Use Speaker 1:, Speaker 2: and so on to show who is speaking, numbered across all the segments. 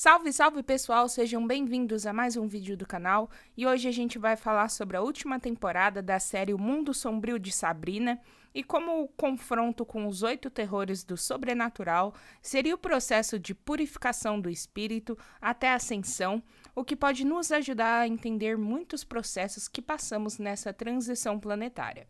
Speaker 1: Salve, salve pessoal, sejam bem-vindos a mais um vídeo do canal e hoje a gente vai falar sobre a última temporada da série O Mundo Sombrio de Sabrina e como o confronto com os 8 terrores do sobrenatural seria o processo de purificação do espírito até a ascensão, o que pode nos ajudar a entender muitos processos que passamos nessa transição planetária.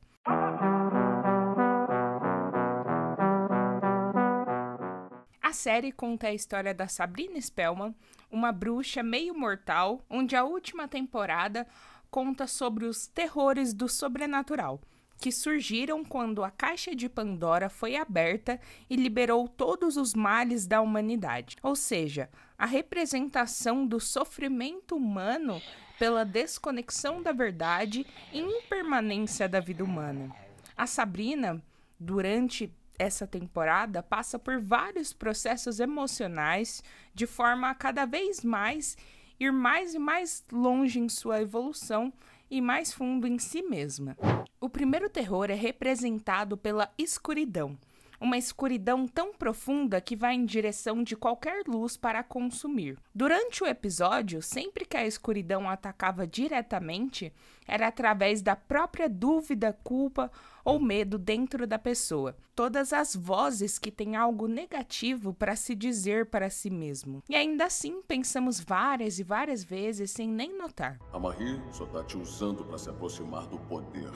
Speaker 1: A série conta a história da Sabrina Spellman, uma bruxa meio mortal, onde a última temporada conta sobre os terrores do sobrenatural, que surgiram quando a caixa de Pandora foi aberta e liberou todos os males da humanidade, ou seja, a representação do sofrimento humano pela desconexão da verdade e impermanência da vida humana. A Sabrina, durante essa temporada, passa por vários processos emocionais de forma a cada vez mais ir mais e mais longe em sua evolução e mais fundo em si mesma. O primeiro terror é representado pela escuridão, uma escuridão tão profunda que vai em direção de qualquer luz para consumir. Durante o episódio, sempre que a escuridão atacava diretamente, era através da própria dúvida, culpa ou medo dentro da pessoa. Todas as vozes que têm algo negativo para se dizer para si mesmo. E ainda assim, pensamos várias e várias vezes sem nem notar.
Speaker 2: A Marie só tá te usando para se aproximar do poder.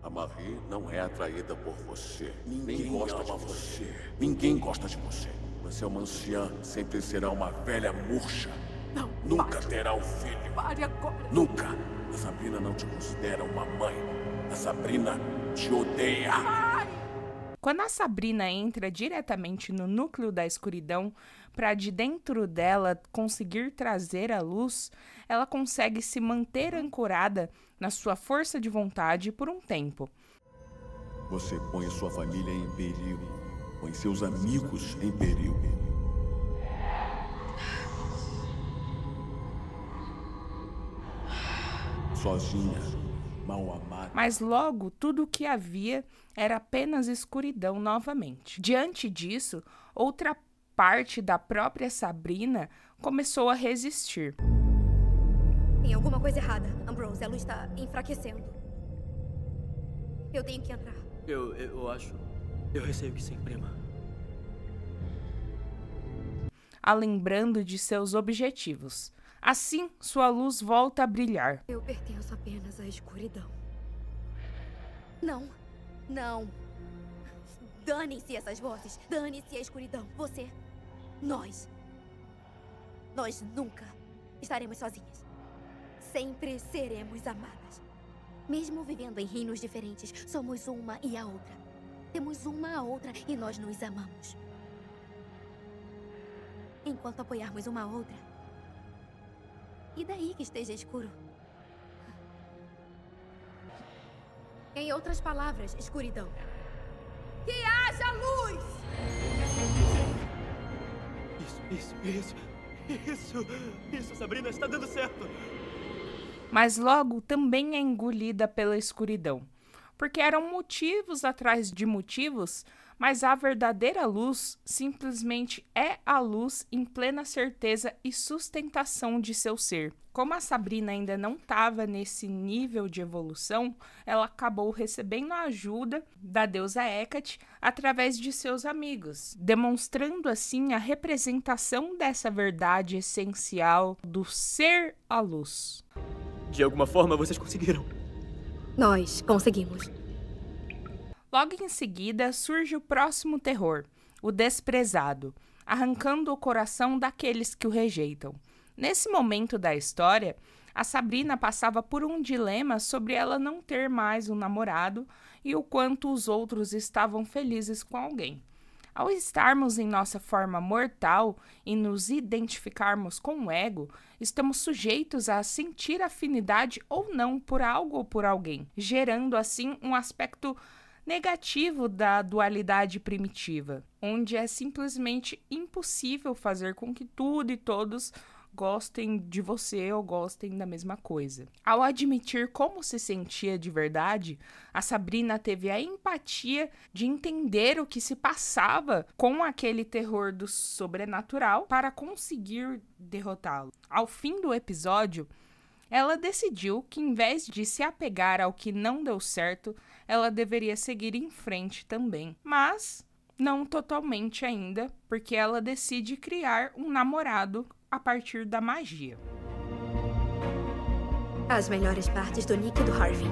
Speaker 2: A Marie não é atraída por você. Ninguém gosta de você. Ninguém gosta de você. Você é uma anciã, sempre será uma velha murcha.
Speaker 3: Não,
Speaker 2: nunca terá um filho.
Speaker 3: Pare agora.
Speaker 2: Nunca. A Sabrina não te considera uma mãe. A Sabrina te odeia.
Speaker 1: Quando a Sabrina entra diretamente no núcleo da escuridão, para de dentro dela conseguir trazer a luz, ela consegue se manter ancorada na sua força de vontade por um tempo.
Speaker 2: Você põe sua família em perigo, põe seus amigos em perigo. Sozinha, mal amada.
Speaker 1: Mas logo tudo o que havia era apenas escuridão novamente. Diante disso, outra parte da própria Sabrina começou a resistir.
Speaker 4: Tem alguma coisa errada, Ambrose. A luz está enfraquecendo. Eu tenho que entrar.
Speaker 3: Eu acho... Eu receio que sim, prima.
Speaker 1: A lembrando de seus objetivos. Assim, sua luz volta a brilhar.
Speaker 4: Eu pertenço apenas à escuridão. Não. Não. Dane-se essas vozes. Dane-se a escuridão. Você. Nós. Nós nunca estaremos sozinhas. Sempre seremos amadas. Mesmo vivendo em reinos diferentes, somos uma e a outra. Temos uma a outra e nós nos amamos. Enquanto apoiarmos uma a outra. E daí que esteja escuro? Em outras palavras, escuridão. Que haja luz!
Speaker 3: Isso, Sabrina, está dando certo.
Speaker 1: Mas logo também é engolida pela escuridão. Porque eram motivos atrás de motivos, mas a verdadeira luz simplesmente é a luz em plena certeza e sustentação de seu ser. Como a Sabrina ainda não estava nesse nível de evolução, ela acabou recebendo a ajuda da deusa Hecate através de seus amigos, demonstrando assim a representação dessa verdade essencial do ser a luz.
Speaker 3: De alguma forma, vocês conseguiram.
Speaker 4: Nós conseguimos.
Speaker 1: Logo em seguida, surge o próximo terror, o desprezado, arrancando o coração daqueles que o rejeitam. Nesse momento da história, a Sabrina passava por um dilema sobre ela não ter mais um namorado e o quanto os outros estavam felizes com alguém. Ao estarmos em nossa forma mortal e nos identificarmos com o ego, estamos sujeitos a sentir afinidade ou não por algo ou por alguém, gerando assim um aspecto negativo da dualidade primitiva, onde é simplesmente impossível fazer com que tudo e todos gostem de você ou gostem da mesma coisa. Ao admitir como se sentia de verdade, a Sabrina teve a empatia de entender o que se passava com aquele terror do sobrenatural para conseguir derrotá-lo. Ao fim do episódio, ela decidiu que, em vez de se apegar ao que não deu certo, ela deveria seguir em frente também. Mas não totalmente ainda, porque ela decide criar um namorado a partir da magia.
Speaker 4: As melhores partes do Nick e do Harvey.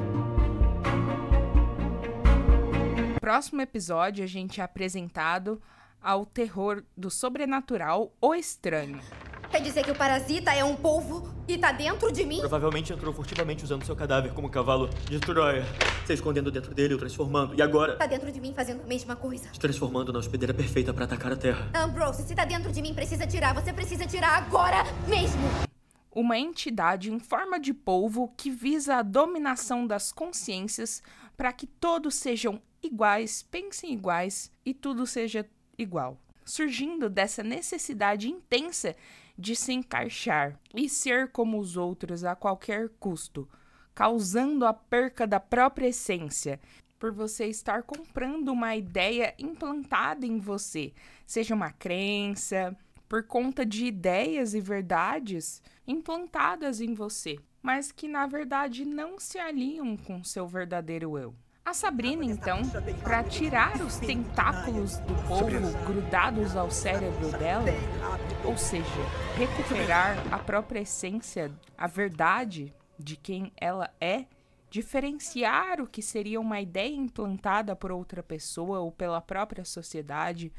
Speaker 1: No próximo episódio, a gente é apresentado ao terror do sobrenatural, o estranho.
Speaker 4: Quer dizer que o parasita é um polvo e tá dentro de mim?
Speaker 3: Provavelmente entrou furtivamente usando seu cadáver como cavalo de Troia, se escondendo dentro dele, o transformando. E agora,
Speaker 4: Tá dentro de mim fazendo a mesma coisa.
Speaker 3: se transformando na hospedeira perfeita para atacar a Terra.
Speaker 4: Ambrose, se tá dentro de mim, precisa tirar. Você precisa tirar agora mesmo.
Speaker 1: Uma entidade em forma de polvo que visa a dominação das consciências para que todos sejam iguais, pensem iguais e tudo seja igual. Surgindo dessa necessidade intensa de se encaixar e ser como os outros a qualquer custo, causando a perca da própria essência, por você estar comprando uma ideia implantada em você, seja uma crença, por conta de ideias e verdades implantadas em você, mas que na verdade não se alinham com seu verdadeiro eu. A Sabrina, então, para tirar os tentáculos do polvo grudados ao cérebro dela, ou seja, recuperar a própria essência, a verdade de quem ela é, diferenciar o que seria uma ideia implantada por outra pessoa ou pela própria sociedade,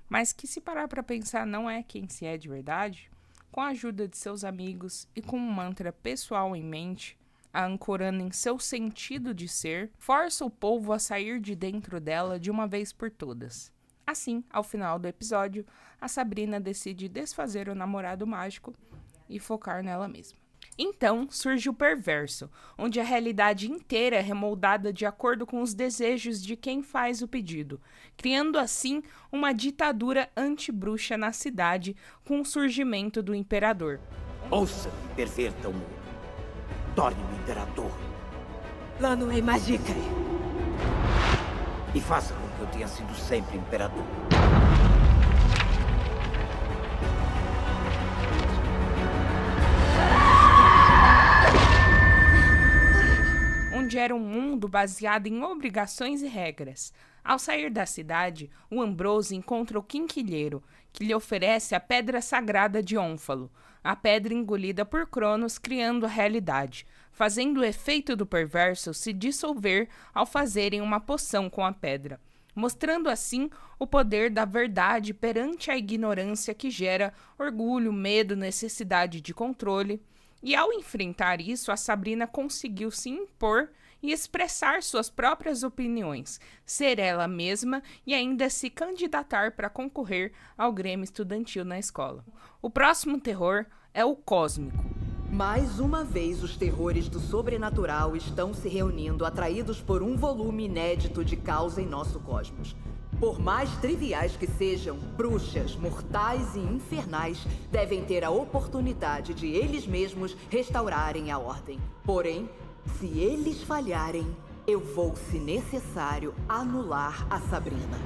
Speaker 1: mas que, se parar para pensar, não é quem se é de verdade, com a ajuda de seus amigos e com um mantra pessoal em mente, a ancorando em seu sentido de ser, força o polvo a sair de dentro dela de uma vez por todas. Assim, ao final do episódio, a Sabrina decide desfazer o namorado mágico e focar nela mesma. Então, surge o perverso, onde a realidade inteira é remoldada de acordo com os desejos de quem faz o pedido, criando assim uma ditadura anti-bruxa na cidade com o surgimento do imperador.
Speaker 5: Ouça-me, pervertam-o. Torne-me imperador.
Speaker 6: Lá não é mágica.
Speaker 5: E faça com que eu tenha sido sempre imperador.
Speaker 1: Onde era um mundo baseado em obrigações e regras. Ao sair da cidade, o Ambrose encontra o Quinquilheiro, que lhe oferece a pedra sagrada de Ônfalo, a pedra engolida por Cronos, criando a realidade, fazendo o efeito do perverso se dissolver ao fazerem uma poção com a pedra, mostrando assim o poder da verdade perante a ignorância que gera orgulho, medo, necessidade de controle. E ao enfrentar isso, a Sabrina conseguiu se impor e expressar suas próprias opiniões, ser ela mesma e ainda se candidatar para concorrer ao Grêmio Estudantil na escola. O próximo terror é o cósmico.
Speaker 6: Mais uma vez, os terrores do sobrenatural estão se reunindo, atraídos por um volume inédito de causa em nosso cosmos. Por mais triviais que sejam, bruxas, mortais e infernais devem ter a oportunidade de eles mesmos restaurarem a ordem. Porém, se eles falharem, eu vou, se necessário, anular a Sabrina.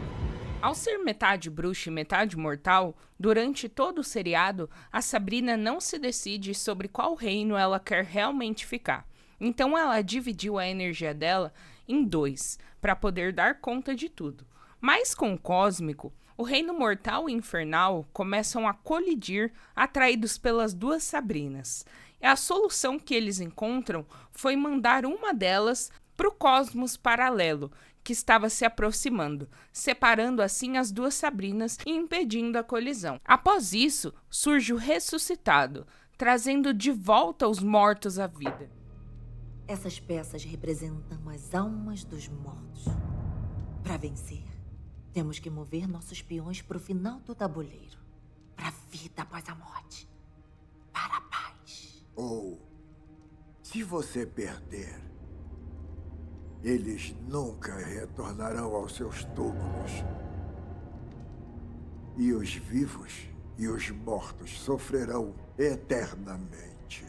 Speaker 1: Ao ser metade bruxa e metade mortal, durante todo o seriado, a Sabrina não se decide sobre qual reino ela quer realmente ficar. Então ela dividiu a energia dela em 2, para poder dar conta de tudo. Mas com o cósmico, o reino mortal e infernal começam a colidir, atraídos pelas duas Sabrinas. E a solução que eles encontram foi mandar uma delas para o cosmos paralelo, que estava se aproximando, separando assim as duas Sabrinas e impedindo a colisão. Após isso, surge o ressuscitado, trazendo de volta os mortos à vida.
Speaker 7: Essas peças representam as almas dos mortos. Para vencer, temos que mover nossos peões para o final do tabuleiro. Para a vida após a morte. Para a paz.
Speaker 8: Ou, se você perder, Eles nunca retornarão aos seus túmulos. E os vivos e os mortos sofrerão eternamente.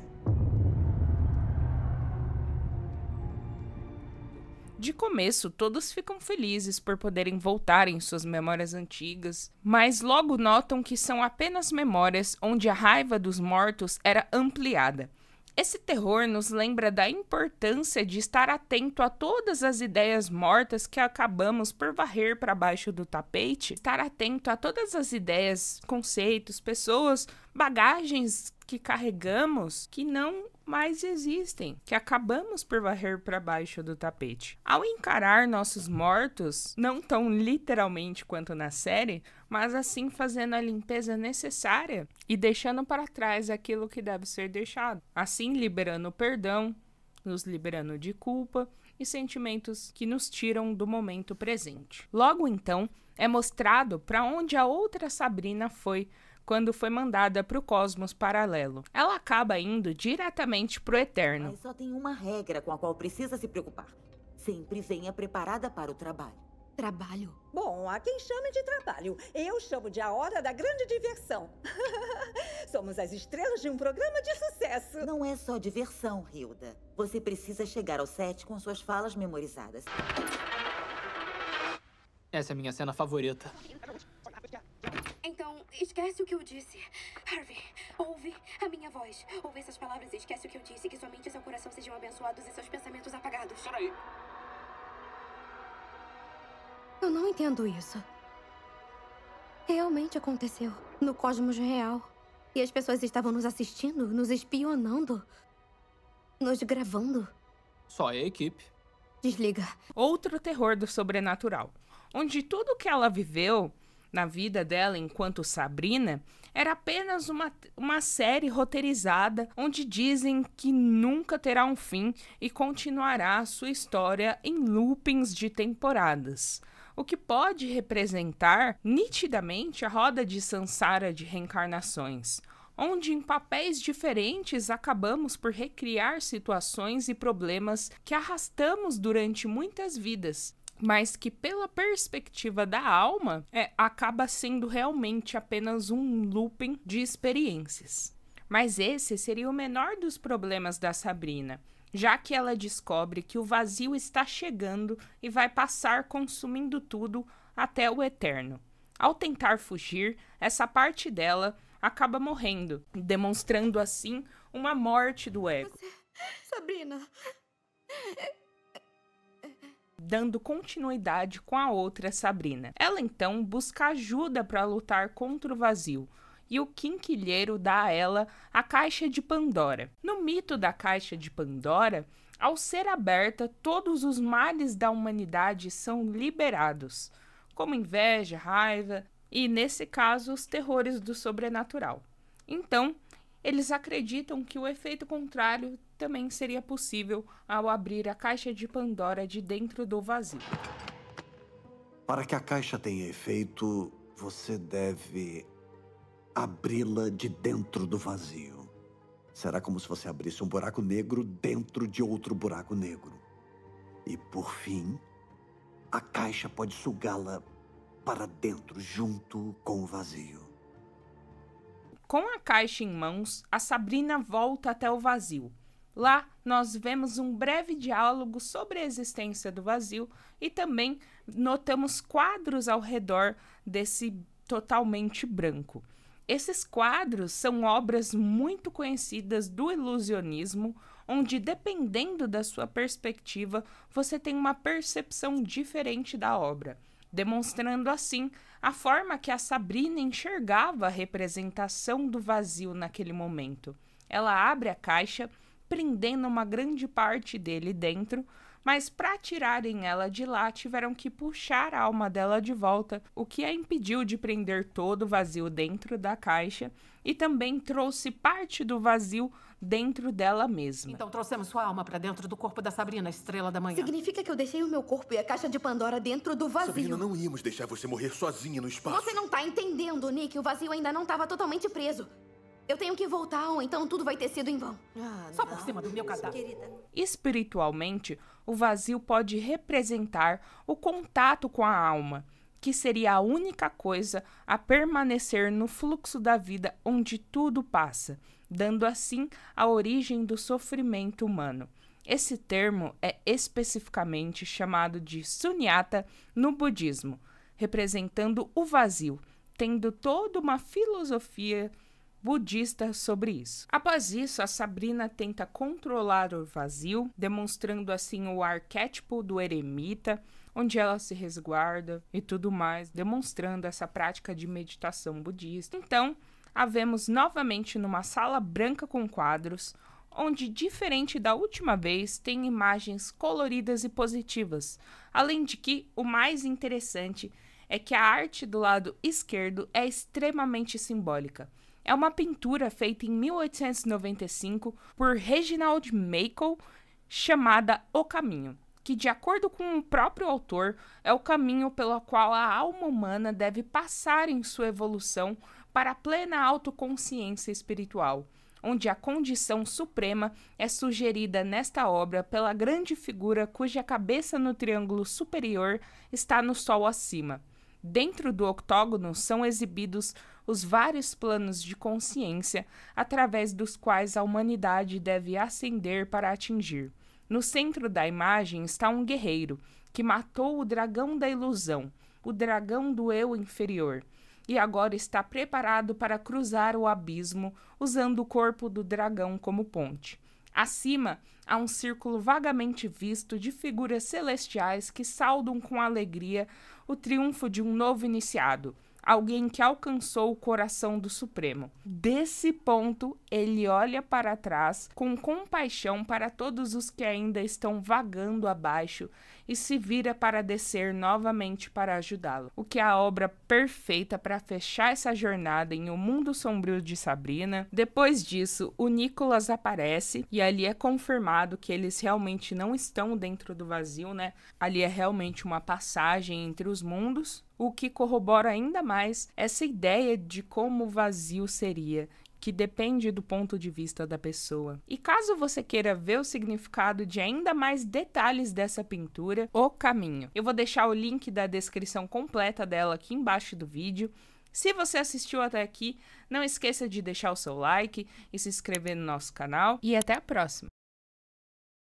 Speaker 1: De começo, todos ficam felizes por poderem voltar em suas memórias antigas, mas logo notam que são apenas memórias onde a raiva dos mortos era ampliada. Esse terror nos lembra da importância de estar atento a todas as ideias mortas que acabamos por varrer para baixo do tapete, estar atento a todas as ideias, conceitos, pessoas, bagagens que carregamos que não mais existem, que acabamos por varrer para baixo do tapete. Ao encarar nossos mortos, não tão literalmente quanto na série, mas assim fazendo a limpeza necessária e deixando para trás aquilo que deve ser deixado. Assim liberando o perdão, nos liberando de culpa e sentimentos que nos tiram do momento presente. Logo então, é mostrado para onde a outra Sabrina foi quando foi mandada para o cosmos paralelo. Ela acaba indo diretamente para o Eterno.
Speaker 7: Mas só tem uma regra com a qual precisa se preocupar. Sempre venha preparada para o trabalho.
Speaker 4: Trabalho?
Speaker 9: Bom, há quem chame de trabalho. Eu chamo de a hora da grande diversão. Somos as estrelas de um programa de sucesso.
Speaker 7: Não é só diversão, Hilda. Você precisa chegar ao set com suas falas memorizadas.
Speaker 10: Essa é a minha cena favorita.
Speaker 4: Então, esquece o que eu disse. Harvey, ouve a minha voz. Ouve essas palavras e esquece o que eu disse. Que sua mente e seu coração sejam abençoados e seus pensamentos apagados.
Speaker 10: Peraí.
Speaker 4: Eu não entendo isso. Realmente aconteceu. No cosmos real. E as pessoas estavam nos assistindo, nos espionando, nos gravando.
Speaker 10: Só a equipe.
Speaker 4: Desliga.
Speaker 1: Outro terror do sobrenatural, onde tudo que ela viveu na vida dela enquanto Sabrina era apenas uma série roteirizada onde dizem que nunca terá um fim e continuará a sua história em loopings de temporadas, o que pode representar nitidamente a roda de Sansara de reencarnações, onde em papéis diferentes acabamos por recriar situações e problemas que arrastamos durante muitas vidas, mas que pela perspectiva da alma, acaba sendo realmente apenas um looping de experiências. Mas esse seria o menor dos problemas da Sabrina, já que ela descobre que o vazio está chegando e vai passar consumindo tudo até o eterno. Ao tentar fugir, essa parte dela acaba morrendo, demonstrando assim uma morte do ego.
Speaker 4: Sabrina...
Speaker 1: dando continuidade com a outra Sabrina. Ela então busca ajuda para lutar contra o vazio, e o quinquilheiro dá a ela a Caixa de Pandora. No mito da Caixa de Pandora, ao ser aberta, todos os males da humanidade são liberados, como inveja, raiva e, nesse caso, os terrores do sobrenatural. Então, eles acreditam que o efeito contrário também seria possível ao abrir a Caixa de Pandora de dentro do vazio.
Speaker 2: Para que a caixa tenha efeito, você deve abri-la de dentro do vazio. Será como se você abrisse um buraco negro dentro de outro buraco negro. E, por fim, a caixa pode sugá-la para dentro, junto com o vazio.
Speaker 1: Com a caixa em mãos, a Sabrina volta até o vazio. Lá, nós vemos um breve diálogo sobre a existência do vazio e também notamos quadros ao redor desse totalmente branco. Esses quadros são obras muito conhecidas do ilusionismo, onde, dependendo da sua perspectiva, você tem uma percepção diferente da obra, demonstrando assim a forma que a Sabrina enxergava a representação do vazio naquele momento. Ela abre a caixa, prendendo uma grande parte dele dentro, mas para tirarem ela de lá tiveram que puxar a alma dela de volta, o que a impediu de prender todo o vazio dentro da caixa e também trouxe parte do vazio dentro dela mesma.
Speaker 11: Então trouxemos sua alma para dentro do corpo da Sabrina, estrela da manhã.
Speaker 4: Significa que eu deixei o meu corpo e a Caixa de Pandora dentro do vazio.
Speaker 12: Sabrina, não íamos deixar você morrer sozinha no espaço.
Speaker 4: Você não tá entendendo, Nick. O vazio ainda não estava totalmente preso. Eu tenho que voltar, ou então tudo vai ter sido em vão.
Speaker 11: Só por cima do meu cadáver.
Speaker 1: Espiritualmente, o vazio pode representar o contato com a alma, que seria a única coisa a permanecer no fluxo da vida onde tudo passa, dando assim a origem do sofrimento humano. Esse termo é especificamente chamado de sunyata no budismo, representando o vazio, tendo toda uma filosofia budista sobre isso. Após isso, a Sabrina tenta controlar o vazio, demonstrando assim o arquétipo do eremita, onde ela se resguarda e tudo mais, demonstrando essa prática de meditação budista. Então, a vemos novamente numa sala branca com quadros, onde, diferente da última vez, tem imagens coloridas e positivas, além de que o mais interessante é que a arte do lado esquerdo é extremamente simbólica. É uma pintura feita em 1895 por Reginald Makel, chamada O Caminho, que, de acordo com o próprio autor, é o caminho pelo qual a alma humana deve passar em sua evolução para a plena autoconsciência espiritual, onde a condição suprema é sugerida nesta obra pela grande figura cuja cabeça no triângulo superior está no sol acima. Dentro do octógono são exibidos os vários planos de consciência através dos quais a humanidade deve ascender para atingir. No centro da imagem está um guerreiro que matou o dragão da ilusão, o dragão do eu inferior, e agora está preparado para cruzar o abismo usando o corpo do dragão como ponte. Acima, há um círculo vagamente visto de figuras celestiais que saudam com alegria o triunfo de um novo iniciado, alguém que alcançou o coração do Supremo. Desse ponto, ele olha para trás com compaixão para todos os que ainda estão vagando abaixo e se vira para descer novamente para ajudá-lo. O que é a obra perfeita para fechar essa jornada em O Mundo Sombrio de Sabrina. Depois disso, o Nicholas aparece e ali é confirmado que eles realmente não estão dentro do vazio, né? Ali é realmente uma passagem entre os mundos, o que corrobora ainda mais essa ideia de como o vazio seria, que depende do ponto de vista da pessoa. E caso você queira ver o significado de ainda mais detalhes dessa pintura, O Caminho, eu vou deixar o link da descrição completa dela aqui embaixo do vídeo. Se você assistiu até aqui, não esqueça de deixar o seu like e se inscrever no nosso canal. E até a próxima!